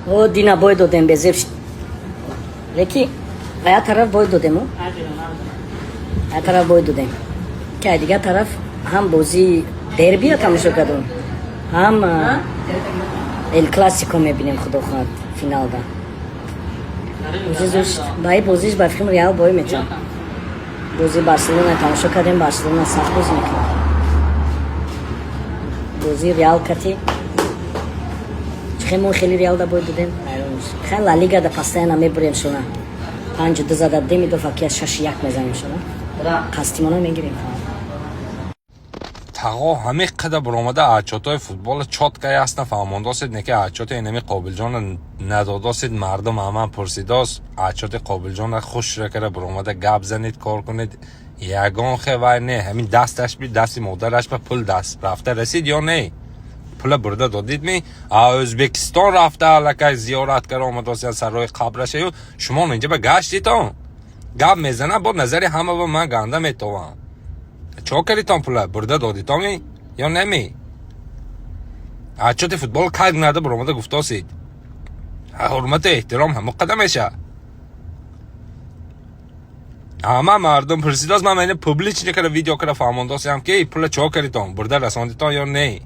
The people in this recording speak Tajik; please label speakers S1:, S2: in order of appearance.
S1: او دینا باید دادم بزرش لیکی ایا طرف باید دادم ایا طرف باید دادم که دیگه طرف هم بازی دربی تماشا کردم هم ال کلاسیکو میبینیم خدا خواهد فینال دا بازی زوشت بایی بازیش با فیلم ریال بایی میتونم بازی بارسلونا تماشا کردیم بارسلونا سخت بازی میکنم بازی ریال کتی خیلی ریال دا باید دادیم خیلی لالیگا دا پاستاینا میبریم شونا 5-2 زده می دو فاکی 6-1 میزنیم شونا قسطیمونا میگیریم
S2: тағо ҳамин қадр баромада аҷчотҳои футбола чотка ясна фаҳмондосед не ки аҷчоти инами қобилҷона надодосед мардум ҳаман пурсидос аҷчоти қобилҷона хушра кара баромада гап занед кор кунед ягон хевай не ҳамин дасташ би дасти модараш ба пул даст рафта расид ё не пула бурда додид ми ӯзбекистон рафта аллакай зиёрат кара омадосиян саррои қабрашаю шумо инҷа ба гаштитон гап мезанам бо назари ҳама ба ман ганда метовам چه کردیتون پول برده دادیتون یا نمی؟ اچوتی فوتبال کار نده برامده گفتاسید حرمت احترام هم مقدمشه همه مردم پرسیداز من اینه پوبلیچ نکرده ویدیو کرده فهمانداسی هم که پول چه کردیتون برده رساندیتون یا نه